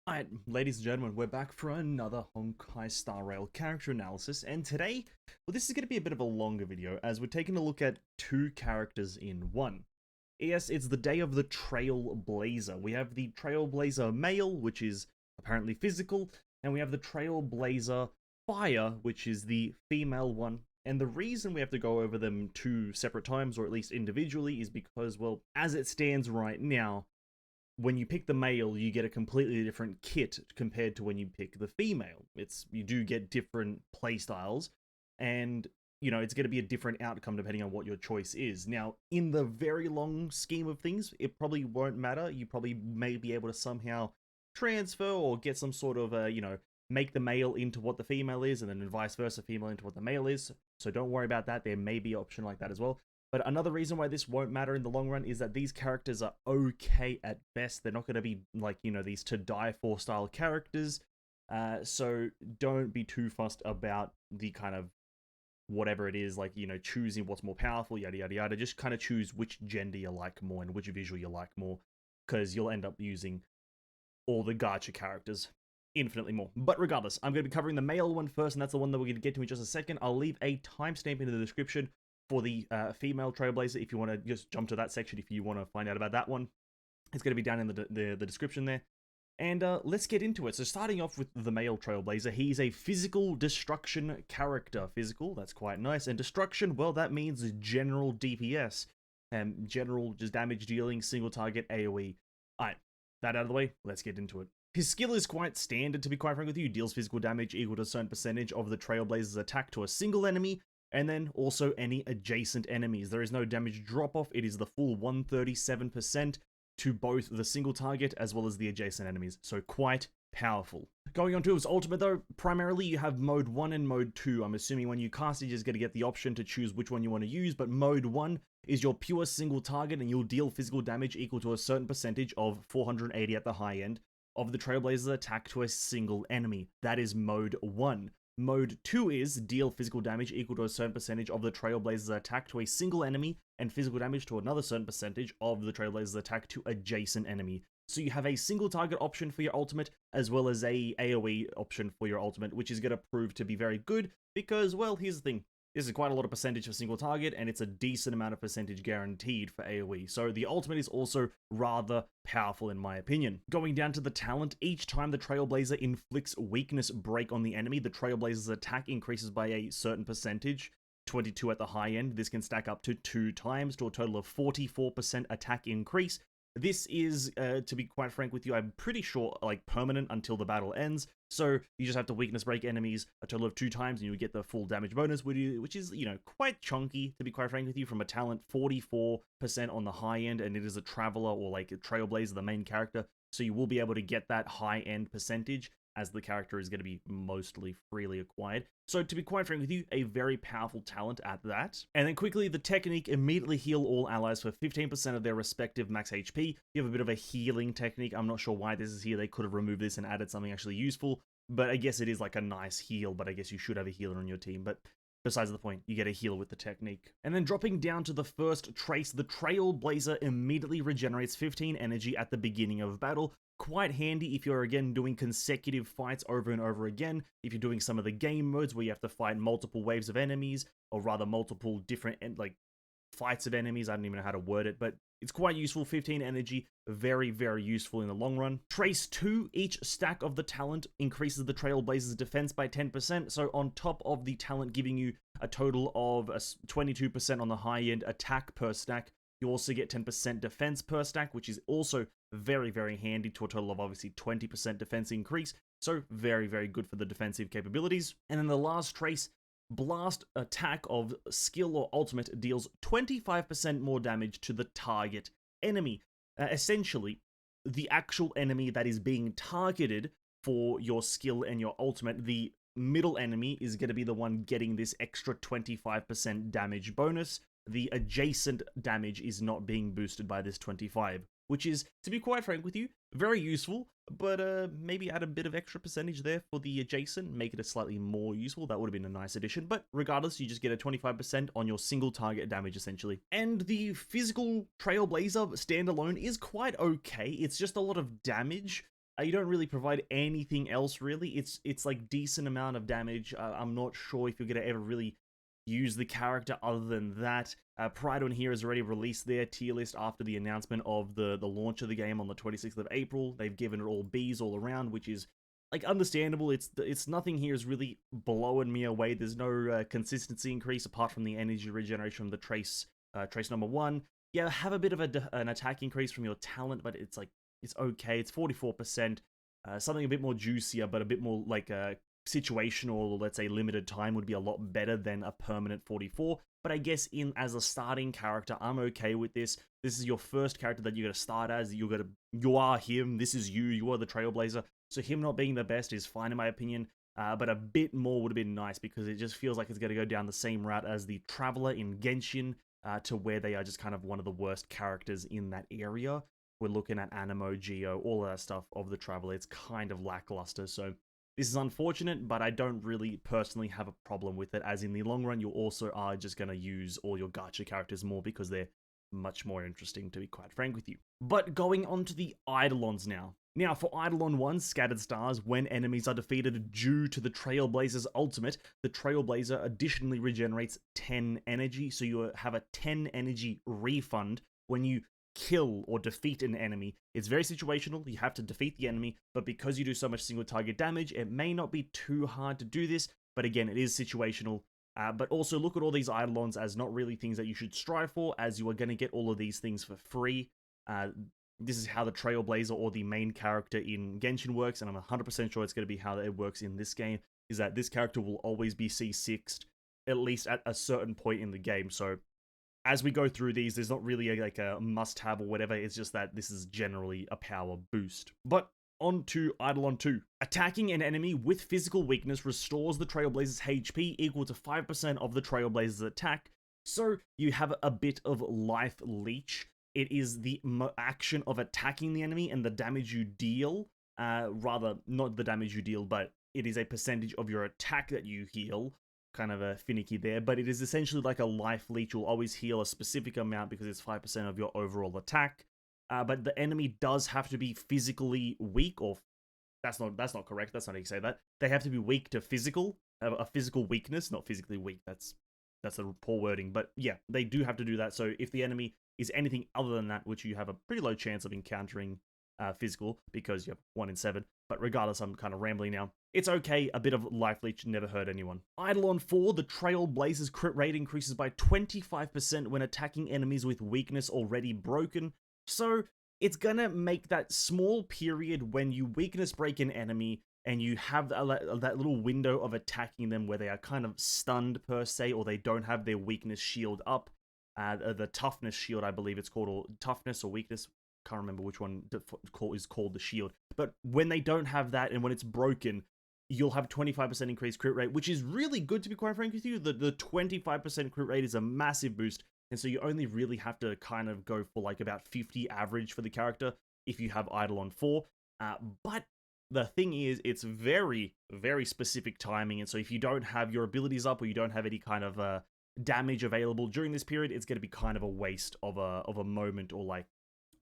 Alright, ladies and gentlemen, we're back for another Honkai Star Rail character analysis, and today, well, this is going to be a bit of a longer video, as we're taking a look at two characters in one. Yes, it's the day of the Trailblazer. We have the Trailblazer male, which is apparently physical, and we have the Trailblazer fire, which is the female one. And the reason we have to go over them two separate times, or at least individually, is because, well, as it stands right now, when you pick the male, you get a completely different kit compared to when you pick the female. You do get different playstyles, and it's going to be a different outcome depending on what your choice is. Now, in the very long scheme of things, it probably won't matter. You probably may be able to somehow transfer or get some sort of make the male into what the female is, and then vice versa, female into what the male is. So don't worry about that. There may be an option like that as well. But another reason why this won't matter in the long run is that these characters are okay at best. They're not going to be like, these to die for style characters. So don't be too fussed about the kind of whatever it is, like, choosing what's more powerful, yada, yada, yada. Just kind of choose which gender you like more and which visual you like more, because you'll end up using all the gacha characters infinitely more. But regardless, I'm going to be covering the male one first, and that's the one that we're going to get to in just a second. I'll leave a timestamp in the description for the female Trailblazer if you want to just jump to that section if you want to find out about that one. It's going to be down in the description there. And let's get into it. So starting off with the male Trailblazer, he's a physical destruction character. Physical, that's quite nice. And destruction, well, that means general DPS. General just damage dealing, single target AoE. Alright, that out of the way, let's get into it. His skill is quite standard, to be quite frank with you. Deals physical damage equal to a certain percentage of the Trailblazer's attack to a single enemy, and then also any adjacent enemies. There is no damage drop-off. It is the full 137% to both the single target as well as the adjacent enemies. So quite powerful. Going on to his ultimate though, primarily you have mode 1 and mode 2. I'm assuming when you cast it, you're just going to get the option to choose which one you want to use, but mode 1 is your pure single target, and you'll deal physical damage equal to a certain percentage of 480 at the high end of the Trailblazer's attack to a single enemy. That is mode 1. Mode 2 is deal physical damage equal to a certain percentage of the Trailblazer's attack to a single enemy, and physical damage to another certain percentage of the Trailblazer's attack to adjacent enemy. So you have a single target option for your ultimate, as well as a AoE option for your ultimate, which is going to prove to be very good, because, well, here's the thing. This is quite a lot of percentage for single target, and it's a decent amount of percentage guaranteed for AoE. So the ultimate is also rather powerful in my opinion. Going down to the talent, each time the Trailblazer inflicts weakness break on the enemy, the Trailblazer's attack increases by a certain percentage. 22 at the high end. This can stack up to 2 times to a total of 44% attack increase. This is, to be quite frank with you, I'm pretty sure, like, permanent until the battle ends. So you just have to weakness break enemies a total of 2 times, and you get the full damage bonus, which is, quite chunky, to be quite frank with you, from a talent 44% on the high end, and it is a Traveler or, like, a Trailblazer, the main character. So you will be able to get that high end percentage, as the character is going to be mostly freely acquired. So to be quite frank with you, a very powerful talent at that. And then quickly, the technique, immediately heal all allies for 15% of their respective max HP. You have a bit of a healing technique. I'm not sure why this is here. They could have removed this and added something actually useful, but I guess it is like a nice heal, but I guess you should have a healer on your team. But besides the point, you get a heal with the technique. And then dropping down to the first trace, the Trailblazer immediately regenerates 15 energy at the beginning of battle. Quite handy if you're, again, doing consecutive fights over and over again, if you're doing some of the game modes where you have to fight multiple waves of enemies, or rather multiple different, like, fights of enemies. I don't even know how to word it, but it's quite useful. 15 energy, very, very useful in the long run. Trace 2, each stack of the talent increases the Trailblazer's defense by 10%, so on top of the talent giving you a total of 22% on the high end attack per stack, you also get 10% defense per stack, which is also very, very handy, to a total of obviously 20% defense increase. So very, very good for the defensive capabilities. And then the last trace, blast attack of skill or ultimate, deals 25% more damage to the target enemy. Essentially, the actual enemy that is being targeted for your skill and your ultimate, the middle enemy is going to be the one getting this extra 25% damage bonus. The adjacent damage is not being boosted by this 25, which is, to be quite frank with you, very useful, but maybe add a bit of extra percentage there for the adjacent, make it a slightly more useful. That would have been a nice addition, but regardless, you just get a 25% on your single target damage, essentially. And the physical Trailblazer standalone is quite okay. It's just a lot of damage, You don't really provide anything else, really. It's like decent amount of damage. I'm not sure if you're gonna ever really use the character other than that. Pride on here has already released their tier list after the announcement of the launch of the game on the 26th of April. They've given it all Bs all around, which is like understandable. It's nothing here is really blowing me away. There's no consistency increase apart from the energy regeneration from the trace number 1. Yeah, have a bit of an attack increase from your talent, but it's like it's okay. It's 44%. Something a bit more juicier, but a bit more like situational, let's say limited time would be a lot better than a permanent 44. But I guess as a starting character, I'm okay with this. This is your first character that you're gonna start as. You are him. This is you. You are the Trailblazer. So him not being the best is fine in my opinion. But a bit more would have been nice because it just feels like it's gonna go down the same route as the Traveler in Genshin, to where they are just kind of one of the worst characters in that area. We're looking at Animo, Geo, all of that stuff of the Traveler. It's kind of lackluster. So this is unfortunate, but I don't really personally have a problem with it, as in the long run, you also are just going to use all your gacha characters more because they're much more interesting, to be quite frank with you. But going on to the Eidolons now. Now, for Eidolon 1, Scattered Stars, when enemies are defeated due to the Trailblazer's ultimate, the Trailblazer additionally regenerates 10 energy, so you have a 10 energy refund when you kill or defeat an enemy. It's very situational. You have to defeat the enemy, but because you do so much single target damage, it may not be too hard to do this, but again, it is situational. But also look at all these Eidolons as not really things that you should strive for, as you are going to get all of these things for free. This is how the Trailblazer or the main character in Genshin works, and I'm 100% sure it's going to be how it works in this game, is that this character will always be C6'd, at least at a certain point in the game. So as we go through these, there's not really a must-have or whatever, it's just that this is generally a power boost. But on to Eidolon 2. Attacking an enemy with physical weakness restores the Trailblazer's HP equal to 5% of the Trailblazer's attack, so you have a bit of life leech. It is the action of attacking the enemy and the damage you deal, rather, not the damage you deal, but it is a percentage of your attack that you heal. Kind of a finicky there, but it is essentially like a life leech. You'll always heal a specific amount because it's 5% of your overall attack. But the enemy does have to be physically weak, or that's not correct. That's not how you say that. They have to be weak to physical, a physical weakness, not physically weak. That's a poor wording, but yeah, they do have to do that. So if the enemy is anything other than that, which you have a pretty low chance of encountering physical because you have 1 in 7. But regardless, I'm kind of rambling now. It's okay, a bit of life leech never hurt anyone. Eidolon 4, the Trailblazer's crit rate increases by 25% when attacking enemies with weakness already broken. So it's gonna make that small period when you weakness break an enemy and you have that little window of attacking them where they are kind of stunned per se, or they don't have their weakness shield up. The toughness shield, I believe it's called, or toughness or weakness. Can't remember which one is called the shield. But when they don't have that and when it's broken, you'll have 25% increased crit rate, which is really good, to be quite frank with you. The 25% crit rate is a massive boost, and so you only really have to kind of go for like about 50 average for the character if you have Eidolon 4. But the thing is, it's very, very specific timing, and so if you don't have your abilities up or you don't have any kind of damage available during this period, it's going to be kind of a waste of a moment, or like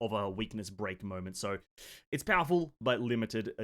of a weakness break moment. So it's powerful, but limited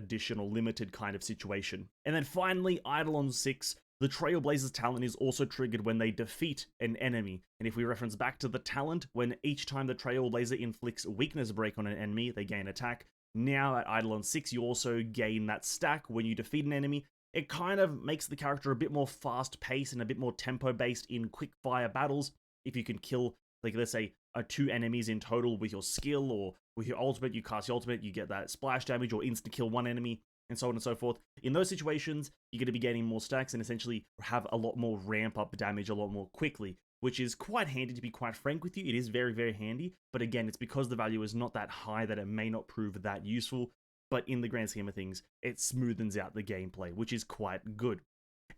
kind of situation. And then finally, Eidolon 6, the Trailblazer's talent is also triggered when they defeat an enemy. And if we reference back to the talent, when each time the Trailblazer inflicts weakness break on an enemy, they gain attack. Now at Eidolon 6, you also gain that stack when you defeat an enemy. It kind of makes the character a bit more fast-paced and a bit more tempo-based in quick-fire battles. If you can kill, like, let's say, 2 enemies in total with your skill, or with your ultimate, you cast your ultimate, you get that splash damage, or insta-kill 1 enemy, and so on and so forth. In those situations, you're going to be gaining more stacks and essentially have a lot more ramp-up damage a lot more quickly, which is quite handy, to be quite frank with you. It is very, very handy, but again, it's because the value is not that high that it may not prove that useful. But in the grand scheme of things, it smoothens out the gameplay, which is quite good.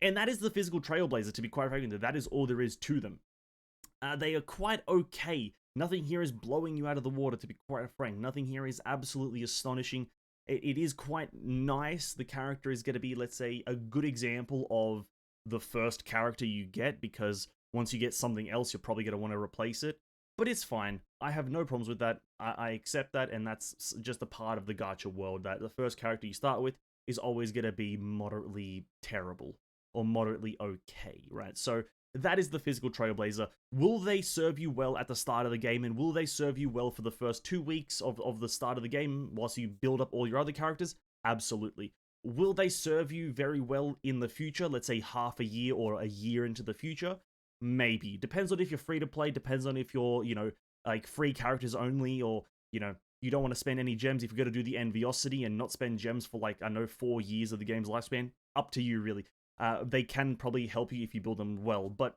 And that is the physical Trailblazer, to be quite frank with you. That is all there is to them. They are quite okay. Nothing here is blowing you out of the water, to be quite frank. Nothing here is absolutely astonishing. It is quite nice. The character is going to be, let's say, a good example of the first character you get, because once you get something else, you're probably going to want to replace it. but it's fine. I have no problems with that. I accept that, and that's just a part of the gacha world, that the first character you start with is always going to be moderately terrible or moderately okay, right? So that is the physical Trailblazer. Will they serve you well at the start of the game, and will they serve you well for the first 2 weeks of the start of the game whilst you build up all your other characters? Absolutely. Will they serve you very well in the future, let's say half a year or a year into the future? Maybe. Depends on if you're free to play, depends on if you're, like free characters only, or, you don't want to spend any gems if you're going to do the Enviosity and not spend gems for, like, I know, 4 years of the game's lifespan. Up to you, really. They can probably help you if you build them well, but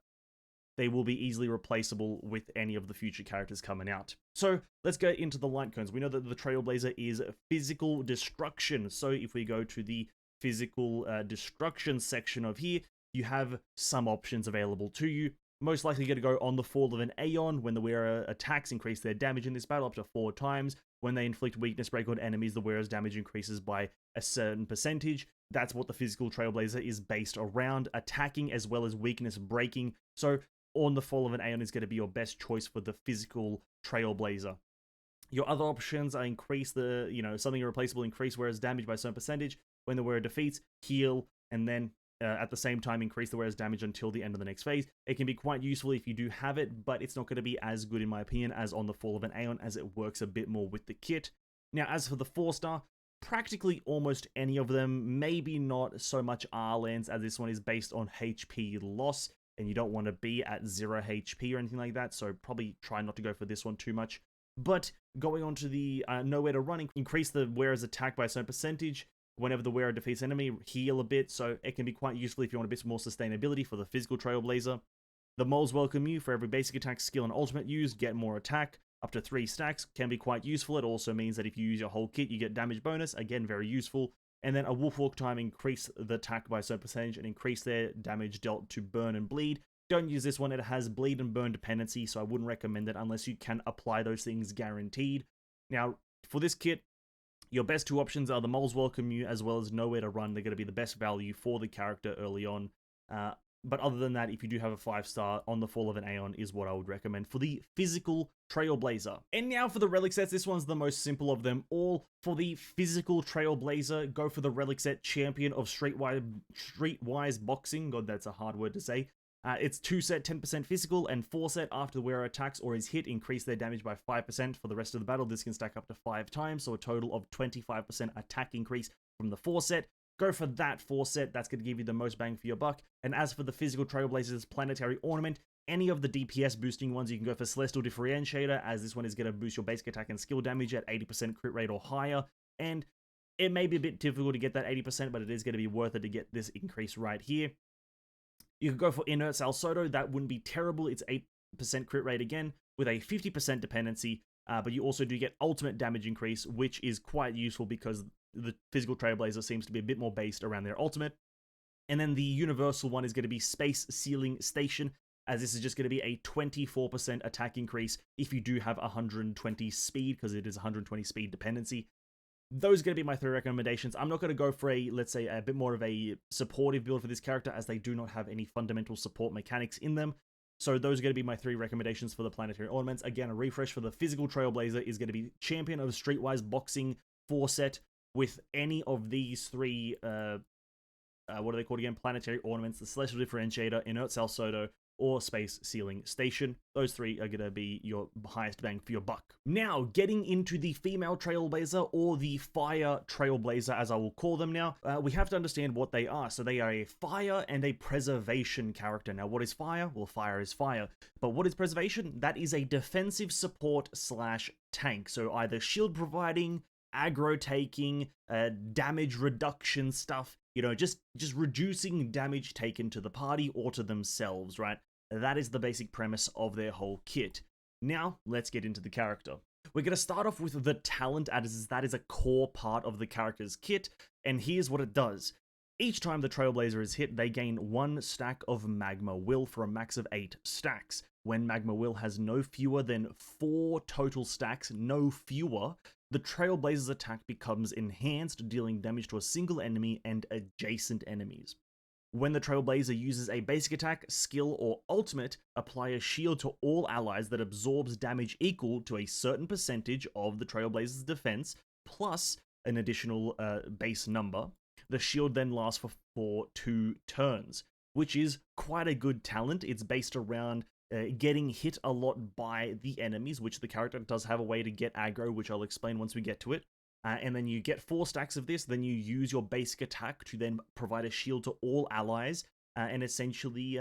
they will be easily replaceable with any of the future characters coming out. So let's get into the light cones. We know that the Trailblazer is physical destruction. So if we go to the physical destruction section of here, you have some options available to you. Most likely going to go on the fall of an Aeon. When the wearer attacks, increase their damage in this battle up to 4 times. When they inflict weakness break on enemies, the wearer's damage increases by a certain percentage. That's what the physical Trailblazer is based around, attacking as well as weakness breaking. So on the fall of an Aeon is going to be your best choice for the physical Trailblazer. Your other options are increase the, something irreplaceable, increase wearer's damage by a certain percentage. When the wearer defeats, heal, and then at the same time increase the wearer's damage until the end of the next phase. It can be quite useful if you do have it, but it's not going to be as good in my opinion as on the fall of an Aeon, as it works a bit more with the kit. Now, as for the 4-star, practically almost any of them, maybe not so much R-lands, as this one is based on HP loss, and you don't want to be at 0 HP or anything like that, so probably try not to go for this one too much. But going on to the nowhere to run, increase the wearer's attack by a certain percentage. Whenever the wearer defeats enemy, heal a bit, so it can be quite useful if you want a bit more sustainability for the physical Trailblazer. The moles welcome you. For every basic attack, skill, and ultimate use, get more attack. Up to 3 stacks can be quite useful. It also means that if you use your whole kit, you get damage bonus. Again, very useful. And then a wolf walk time, increase the attack by a certain percentage and increase their damage dealt to burn and bleed. Don't use this one, it has bleed and burn dependency, so I wouldn't recommend it unless you can apply those things guaranteed. Now, for this kit, your best 2 options are the moles welcome you as well as nowhere to run. They're going to be the best value for the character early on. But other than that, if you do have a 5-star, on the fall of an Aeon is what I would recommend for the physical Trailblazer. And now for the relic sets, this one's the most simple of them all. For the physical Trailblazer, go for the relic set Champion of Streetwise Boxing. God, that's a hard word to say. It's 2 set 10% physical, and 4 set after the wearer attacks or is hit, increase their damage by 5% for the rest of the battle. This can stack up to 5 times, so a total of 25% attack increase from the 4 set. Go for that 4 set, that's going to give you the most bang for your buck. And as for the physical Trailblazer's Planetary Ornament, any of the DPS boosting ones, you can go for Celestial Differentiator, as this one is going to boost your basic attack and skill damage at 80% crit rate or higher. And it may be a bit difficult to get that 80%, but it is going to be worth it to get this increase right here. You could go for Inert Salsodo, that wouldn't be terrible. It's 8% crit rate again, with a 50% dependency, but you also do get ultimate damage increase, which is quite useful because the physical Trailblazer seems to be a bit more based around their ultimate. And then the universal one is going to be Space Sealing Station, as this is just going to be a 24% attack increase if you do have 120 speed, because it is 120 speed dependency. Those are going to be my 3 recommendations. I'm not going to go for let's say, a bit more of a supportive build for this character, as they do not have any fundamental support mechanics in them. So those are going to be my 3 recommendations for the Planetary Ornaments. Again, a refresh for the physical Trailblazer is going to be Champion of Streetwise Boxing 4 set with any of these 3, what are they called again? Planetary Ornaments, the Celestial Differentiator, Inert Salsodo, or Space Sealing Station. Those 3 are going to be your highest bang for your buck. Now, getting into the female Trailblazer, or the Fire Trailblazer as I will call them now, we have to understand what they are. So they are a fire and a preservation character. Now, what is fire? Well, fire is fire. But what is preservation? That is a defensive support / tank. So either shield providing, aggro taking, damage reduction stuff, just reducing damage taken to the party or to themselves, right? That is the basic premise of their whole kit. Now, let's get into the character. We're going to start off with the talent, as that is a core part of the character's kit, and here's what it does. Each time the Trailblazer is hit, they gain 1 stack of Magma Will for a max of 8 stacks. When Magma Will has no fewer than 4 total stacks, no fewer, the Trailblazer's attack becomes enhanced, dealing damage to a single enemy and adjacent enemies. When the Trailblazer uses a basic attack, skill, or ultimate, apply a shield to all allies that absorbs damage equal to a certain percentage of the Trailblazer's defense, plus an additional base number. The shield then lasts for 2 turns, which is quite a good talent. It's based around getting hit a lot by the enemies, which the character does have a way to get aggro, which I'll explain once we get to it. And then you get 4 stacks of this, then you use your basic attack to then provide a shield to all allies, and essentially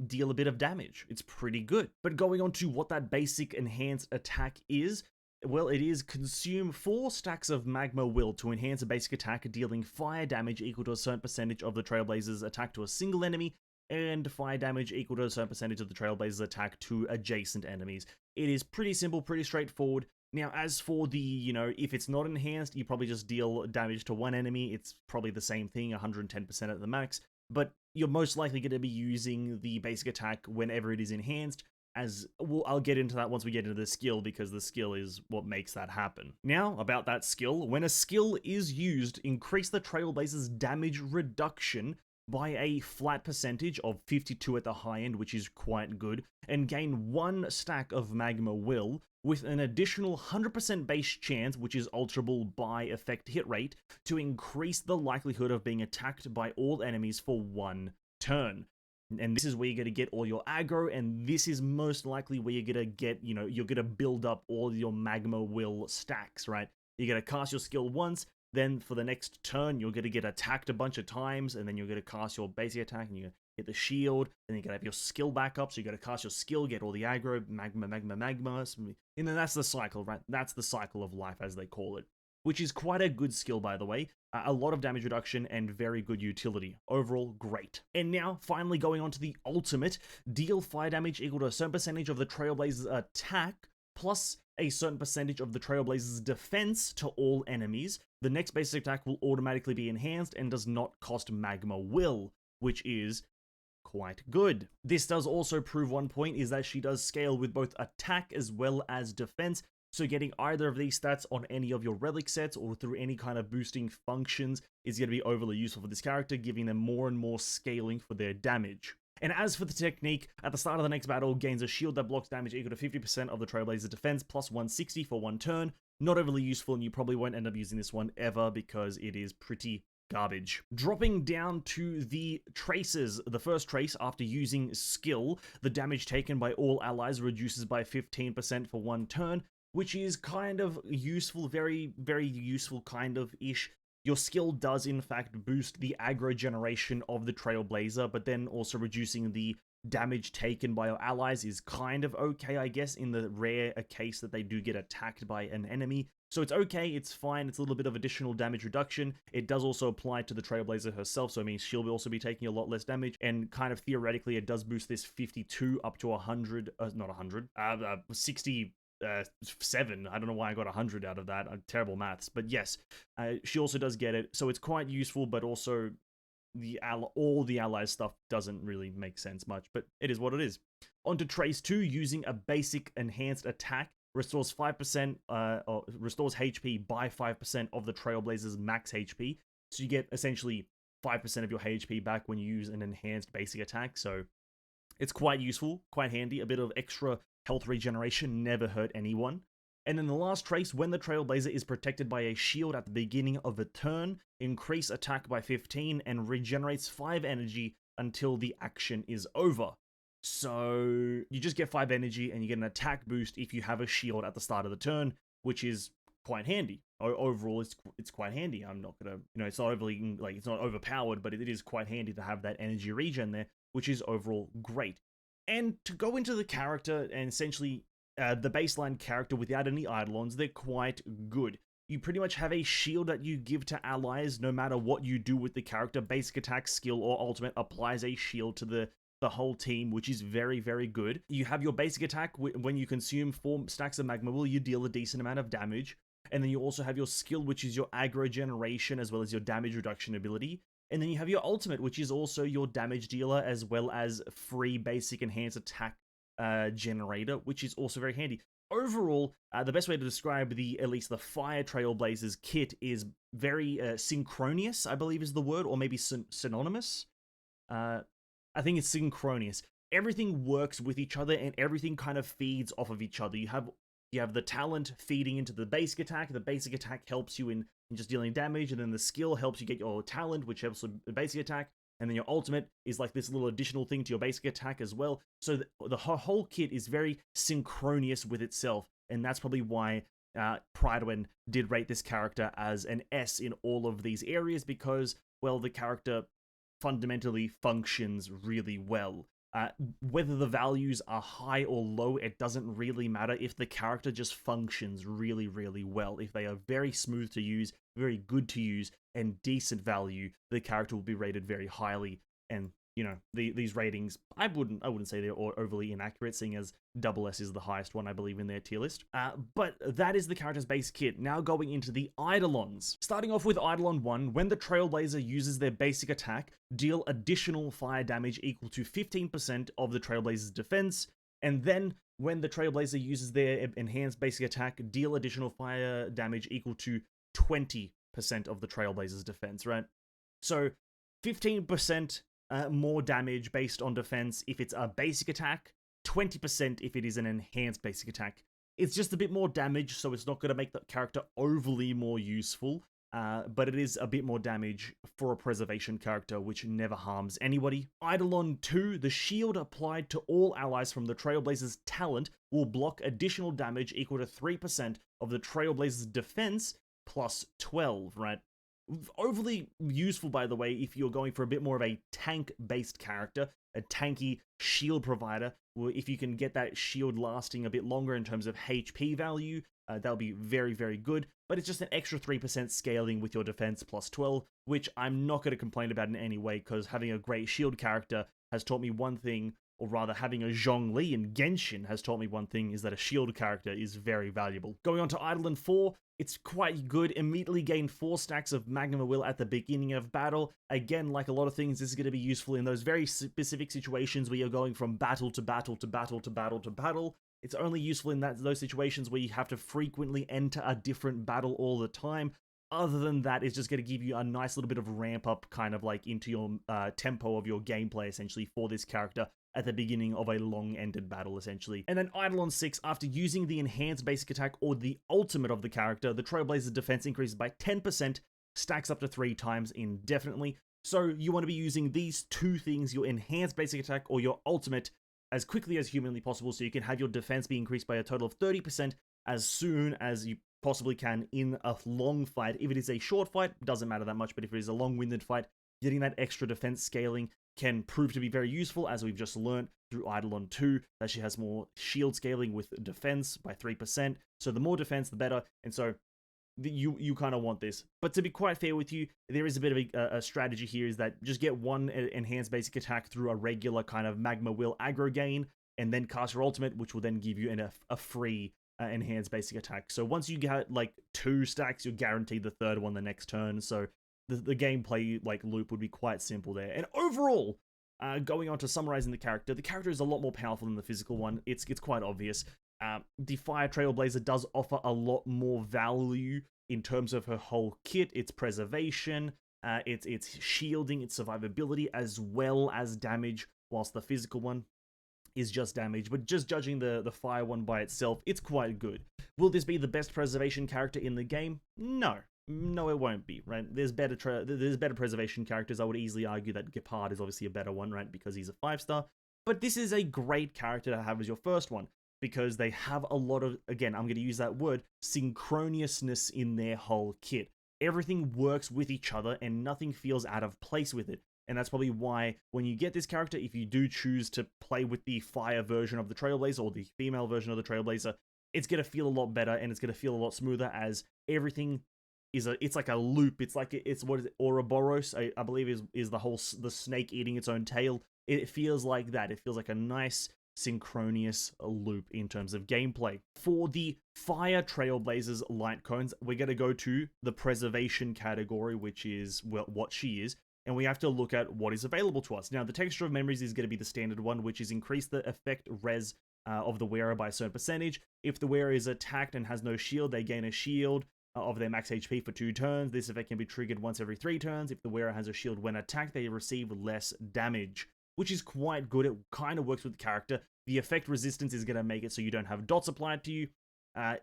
deal a bit of damage. It's pretty good. But going on to what that basic enhanced attack is, well, it is consume 4 stacks of Magma Will to enhance a basic attack, dealing fire damage equal to a certain percentage of the Trailblazer's attack to a single enemy, and fire damage equal to a certain percentage of the Trailblazer's attack to adjacent enemies. It is pretty simple, pretty straightforward. Now, as for the, if it's not enhanced, you probably just deal damage to one enemy. It's probably the same thing, 110% at the max, but you're most likely going to be using the basic attack whenever it is enhanced, as well, I'll get into that once we get into the skill, because the skill is what makes that happen. Now, about that skill, when a skill is used, increase the Trailblazer's damage reduction by a flat percentage of 52 at the high end, which is quite good, and gain 1 stack of Magma Will, with an additional 100% base chance, which is alterable by effect hit rate, to increase the likelihood of being attacked by all enemies for 1 turn. And this is where you're going to get all your aggro, and this is most likely where you're going to get, you're going to build up all your Magma Will stacks, right? You're going to cast your skill once, then for the next turn, you're going to get attacked a bunch of times, and then you're going to cast your basic attack, and you're going to hit the shield, and you're going to have your skill back up, so you're going to cast your skill, get all the aggro, magma, and then that's the cycle, right? That's the cycle of life, as they call it, which is quite a good skill, by the way. A lot of damage reduction and very good utility. Overall, great. And now, finally going on to the ultimate, deal fire damage equal to a certain percentage of the Trailblazer's attack, plus a certain percentage of the Trailblazer's defense to all enemies. The next basic attack will automatically be enhanced and does not cost Magma Will, which is quite good. This does also prove one point, is that she does scale with both attack as well as defense, so getting either of these stats on any of your relic sets or through any kind of boosting functions is going to be overly useful for this character, giving them more and more scaling for their damage. And as for the technique, at the start of the next battle, gains a shield that blocks damage equal to 50% of the Trailblazer's defense, plus 160 for 1 turn. Not overly useful, and you probably won't end up using this one ever because it is pretty garbage. Dropping down to the traces, the first trace, after using skill, the damage taken by all allies reduces by 15% for 1 turn, which is kind of useful, very, very useful kind of ish. Your skill does in fact boost the aggro generation of the Trailblazer, but then also reducing the damage taken by your allies is kind of okay, I guess, in the rare case that they do get attacked by an enemy. So it's okay, it's fine, it's a little bit of additional damage reduction. It does also apply to the Trailblazer herself, so it means she'll also be taking a lot less damage, and kind of theoretically it does boost this 52 up to 100, not 100, 60, 7. I don't know why I got 100 out of that. Terrible maths, but yes, she also does get it, so it's quite useful, but also all the allies stuff doesn't really make sense much, but it is what it is. On to Trace 2, using a basic enhanced attack, restores 5%, or restores HP by 5% of the Trailblazer's max HP, so you get essentially 5% of your HP back when you use an enhanced basic attack, so it's quite useful, quite handy. A bit of extra health regeneration never hurt anyone. And then the last trace, when the Trailblazer is protected by a shield at the beginning of a turn, increase attack by 15 and regenerates 5 energy until the action is over. So you just get 5 energy and you get an attack boost if you have a shield at the start of the turn, which is quite handy. Overall, it's quite handy. I'm not gonna, it's not overly, it's not overpowered, but it is quite handy to have that energy regen there, which is overall great. And to go into the character and essentially the baseline character without any eidolons, they're quite good. You pretty much have a shield that you give to allies no matter what you do with the character. Basic attack, skill, or ultimate applies a shield to the whole team, which is very, very good. You have your basic attack. When you consume 4 stacks of Magma Will, you deal a decent amount of damage. And then you also have your skill, which is your aggro generation as well as your damage reduction ability. And then you have your ultimate, which is also your damage dealer as well as free basic enhanced attack generator, which is also very handy. Overall, the best way to describe at least the Fire Trailblazers kit is very synchronous, I believe is the word, or maybe synonymous. I think it's synchronous. Everything works with each other, and everything kind of feeds off of each other. You have the talent feeding into the basic attack. The basic attack helps you in just dealing damage, and then the skill helps you get your talent, which helps with the basic attack. And then your ultimate is like this little additional thing to your basic attack as well. So the whole kit is very synchronous with itself, and that's probably why Pridewin did rate this character as an S in all of these areas, because, well, the character fundamentally functions really well. Whether the values are high or low, it doesn't really matter if the character just functions really, really well. If they are very smooth to use, very good to use, and decent value, the character will be rated very highly. And, you know, these ratings, I wouldn't say they're overly inaccurate, seeing as SS is the highest one, I believe, in their tier list. But that is the character's base kit. Now going into the Eidolons. Starting off with Eidolon 1, when the Trailblazer uses their basic attack, deal additional fire damage equal to 15% of the Trailblazer's defense, and then when the Trailblazer uses their enhanced basic attack, deal additional fire damage equal to 20% of the Trailblazer's defense, right? So 15% more damage based on defense if it's a basic attack, 20% if it is an enhanced basic attack. It's just a bit more damage, so it's not going to make the character overly more useful, but it is a bit more damage for a preservation character, which never harms anybody. Eidolon 2, the shield applied to all allies from the Trailblazer's talent will block additional damage equal to 3% of the Trailblazer's defense plus 12, right? Overly useful, by the way, if you're going for a bit more of a tank-based character, a tanky shield provider. If you can get that shield lasting a bit longer in terms of HP value, that'll be very, very good. But it's just an extra 3% scaling with your defense plus 12, which I'm not going to complain about in any way, because having a great shield character has taught me one thing, or rather having a Zhongli in Genshin has taught me one thing, is that a shield character is very valuable. Going on to Eidolon 4, it's quite good. Immediately gain 4 stacks of Magma Will at the beginning of battle. Again, like a lot of things, this is going to be useful in those very specific situations where you're going from battle to battle to battle to battle to battle. It's only useful in those situations where you have to frequently enter a different battle all the time. Other than that, it's just going to give you a nice little bit of ramp up, kind of like into your tempo of your gameplay, essentially, for this character at the beginning of a long-ended battle, essentially. And then Eidolon 6, after using the enhanced basic attack or the ultimate of the character, the Trailblazer's defense increases by 10%, stacks up to 3 times indefinitely. So you want to be using these two things, your enhanced basic attack or your ultimate, as quickly as humanly possible, so you can have your defense be increased by a total of 30% as soon as you possibly can in a long fight. If it is a short fight, doesn't matter that much, but if it is a long-winded fight, getting that extra defense scaling can prove to be very useful, as we've just learned through Eidolon 2, that she has more shield scaling with defense by 3%. So the more defense, the better. And so you kind of want this. But to be quite fair with you, there is a bit of a strategy here, is that just get one enhanced basic attack through a regular kind of Magma Will aggro gain, and then cast your ultimate, which will then give you a free enhanced basic attack. So once you get like 2 stacks, you're guaranteed the third one the next turn. So the gameplay like loop would be quite simple there. And overall, going on to summarizing the character is a lot more powerful than the physical one. It's quite obvious. The Fire Trailblazer does offer a lot more value in terms of her whole kit, its preservation, its shielding, its survivability, as well as damage, whilst the physical one is just damage. But just judging the fire one by itself, it's quite good. Will this be the best preservation character in the game? No, it won't be, right? There's better preservation characters. I would easily argue that Gepard is obviously a better one, right? Because he's a 5-star. But this is a great character to have as your first one, because they have a lot of, again, I'm going to use that word, synchronousness in their whole kit. Everything works with each other and nothing feels out of place with it. And that's probably why when you get this character, if you do choose to play with the fire version of the Trailblazer or the female version of the Trailblazer, it's going to feel a lot better and it's going to feel a lot smoother, as everything it's like a loop. It's like, it's what is it, Ouroboros, I believe is the snake eating its own tail. It feels like that. It feels like a nice synchronous loop in terms of gameplay. For the Fire Trailblazer's light cones, we're going to go to the preservation category, which is, well, what she is, and we have to look at what is available to us. Now, the Texture of Memories is going to be the standard one, which is increase the effect res of the wearer by a certain percentage. If the wearer is attacked and has no shield, they gain a shield. of their max HP for 2 turns. This effect can be triggered once every 3 turns. If the wearer has a shield when attacked, they receive less damage, which is quite good. It kind of works with the character. The effect resistance is going to make it so you don't have dots applied to you.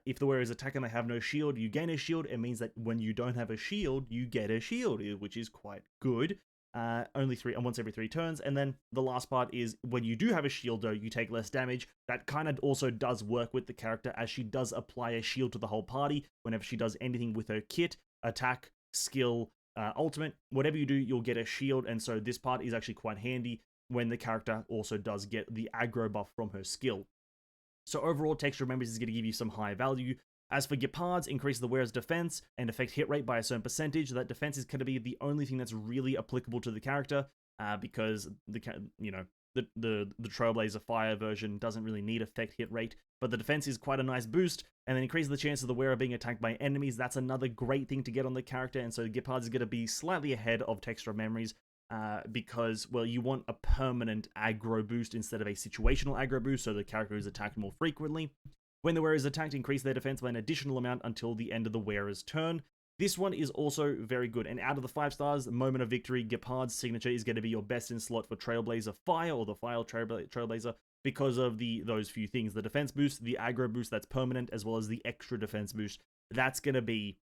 If the wearer is attacking and they have no shield, you gain a shield. It means that when you don't have a shield, you get a shield, which is quite good. Only once every 3 turns. And then the last part is when you do have a shield, though, you take less damage. That kind of also does work with the character, as she does apply a shield to the whole party whenever she does anything with her kit, attack, skill, ultimate. Whatever you do, you'll get a shield. And so this part is actually quite handy when the character also does get the aggro buff from her skill. So overall, Texture of Memories is going to give you some high value. As for Gepards, increase the wearer's defense and affect hit rate by a certain percentage. That defense is going to be the only thing that's really applicable to the character, because the Trailblazer Fire version doesn't really need affect hit rate, but the defense is quite a nice boost. And then increase the chance of the wearer being attacked by enemies. That's another great thing to get on the character, and so Gepards is going to be slightly ahead of Texture of Memories, because, well, you want a permanent aggro boost instead of a situational aggro boost, so the character is attacked more frequently. When the wearer is attacked, increase their defense by an additional amount until the end of the wearer's turn. This one is also very good, and out of the 5 stars, the Moment of Victory, Gepard's signature is going to be your best in slot for Trailblazer Fire, or the Fire Trailblazer, because of those few things. The defense boost, the aggro boost that's permanent, as well as the extra defense boost. That's going to be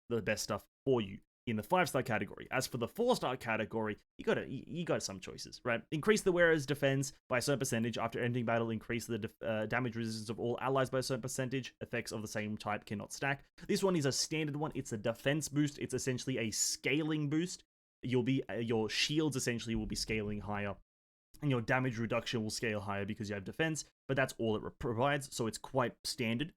the best stuff for you in the 5-star category. As for the 4-star category, you got some choices, right? Increase the wearer's defense by a certain percentage. After ending battle, increase the damage resistance of all allies by a certain percentage. Effects of the same type cannot stack. This one is a standard one. It's a defense boost. It's essentially a scaling boost. Your shields essentially will be scaling higher, and your damage reduction will scale higher because you have defense, but that's all it provides, so it's quite standard.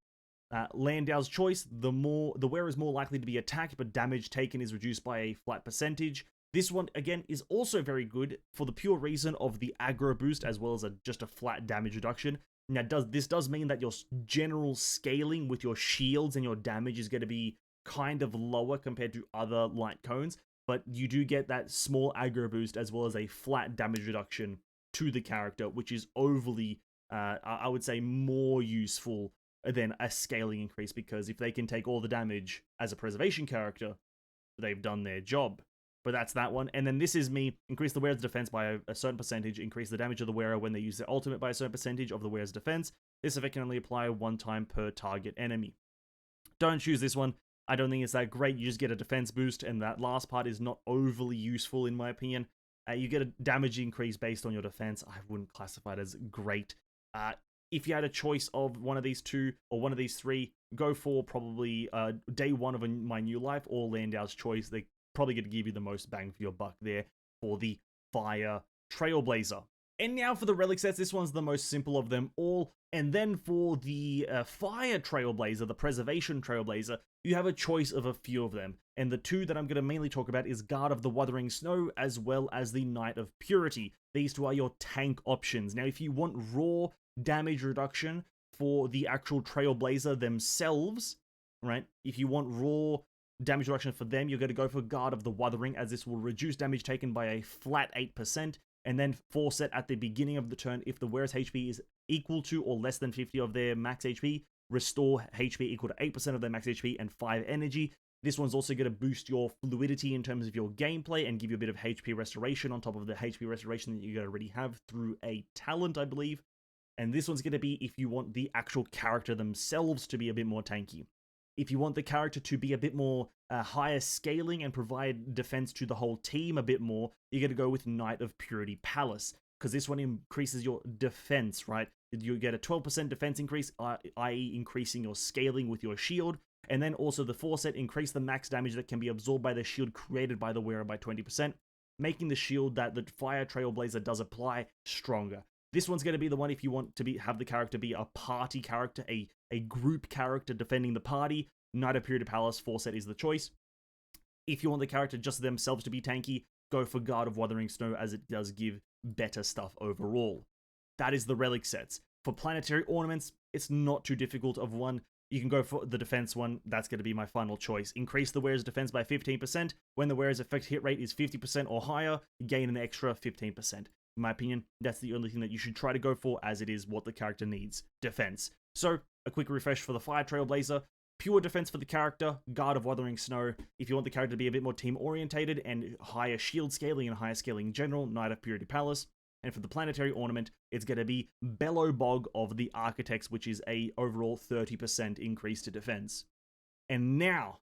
Landau's Choice, the wearer is more likely to be attacked, but damage taken is reduced by a flat percentage. This one, again, is also very good for the pure reason of the aggro boost, as well as just a flat damage reduction. Now, this does mean that your general scaling with your shields and your damage is going to be kind of lower compared to other light cones, but you do get that small aggro boost as well as a flat damage reduction to the character, which is overly, I would say, more useful than a scaling increase, because if they can take all the damage as a preservation character, they've done their job. But that's that one. And then this is me. Increase the wearer's defense by a certain percentage. Increase the damage of the wearer when they use their ultimate by a certain percentage of the wearer's defense. This effect can only apply 1 time per target enemy. Don't choose this one. I don't think it's that great. You just get a defense boost, and that last part is not overly useful in my opinion. You get a damage increase based on your defense. I wouldn't classify it as great. If you had a choice of one of these 2 or one of these 3, go for probably Day 1 of My New Life or Landau's Choice. They're probably going to give you the most bang for your buck there for the Fire Trailblazer. And now for the relic sets, this one's the most simple of them all. And then for the Fire Trailblazer, the Preservation Trailblazer, you have a choice of a few of them. And the 2 that I'm going to mainly talk about is Guard of the Wuthering Snow, as well as the Knight of Purity. These 2 are your tank options. Now, if you want raw damage reduction for the actual Trailblazer themselves, right? If you want raw damage reduction for them, you're going to go for Guard of the Wuthering, as this will reduce damage taken by a flat 8%, and then force it at the beginning of the turn. If the wearer's HP is equal to or less than 50 of their max HP, restore HP equal to 8% of their max HP and 5 energy. This one's also going to boost your fluidity in terms of your gameplay and give you a bit of HP restoration on top of the HP restoration that you already have through a talent, I believe. And this one's going to be if you want the actual character themselves to be a bit more tanky. If you want the character to be a bit more higher scaling and provide defense to the whole team a bit more, you're going to go with Knight of Purity Palace, because this one increases your defense, right? You get a 12% defense increase, i.e. increasing your scaling with your shield. And then also the Forset, increase the max damage that can be absorbed by the shield created by the wearer by 20%, making the shield that the Fire Trailblazer does apply stronger. This one's going to be the one if you want to have the character be a party character, a group character defending the party. Knight of Purity Palace Forset is the choice. If you want the character just themselves to be tanky, go for Guard of Wuthering Snow, as it does give better stuff overall. That is the relic sets. For planetary ornaments, it's not too difficult of one. You can go for the defense one. That's going to be my final choice. Increase the wearer's defense by 15%. When the wearer's effect hit rate is 50% or higher, gain an extra 15%. In my opinion, that's the only thing that you should try to go for, as it is what the character needs. Defense. So, a quick refresh for the Fire Trailblazer. Pure defense for the character, Guard of Wuthering Snow. If you want the character to be a bit more team-orientated and higher shield scaling and higher scaling in general, Knight of Purity Palace. And for the planetary ornament, it's going to be Bellow Bog of the Architects, which is a overall 30% increase to defense. And now,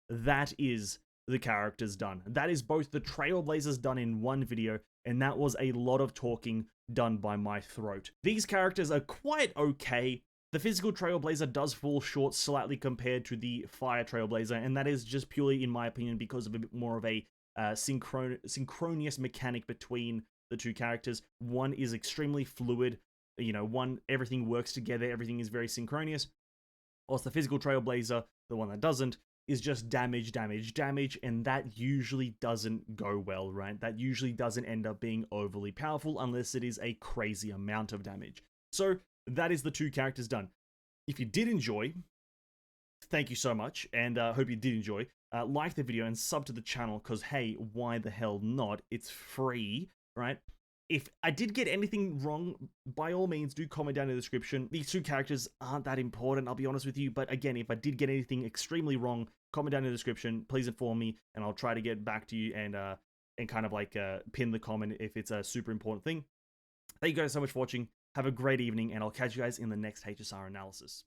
that is the characters done. That is both the Trailblazers done in one video, and that was a lot of talking done by my throat. These characters are quite okay. The physical Trailblazer does fall short slightly compared to the Fire Trailblazer, and that is just purely, in my opinion, because of a bit more of a synchronous mechanic between the two characters. One is extremely fluid, everything works together, everything is very synchronous. Whilst the physical Trailblazer, the one that doesn't, is just damage, and that usually doesn't go well, right? That usually doesn't end up being overly powerful unless it is a crazy amount of damage. So, that is the two characters done. If you did enjoy, thank you so much, and hope you did enjoy. Like the video and sub to the channel, because hey, why the hell not? It's free, right? If I did get anything wrong, by all means, do comment down in the description. These two characters aren't that important, I'll be honest with you, but again, if I did get anything extremely wrong, comment down in the description, please inform me, and I'll try to get back to you and kind of like pin the comment if it's a super important thing. Thank you guys so much for watching. Have a great evening, and I'll catch you guys in the next HSR analysis.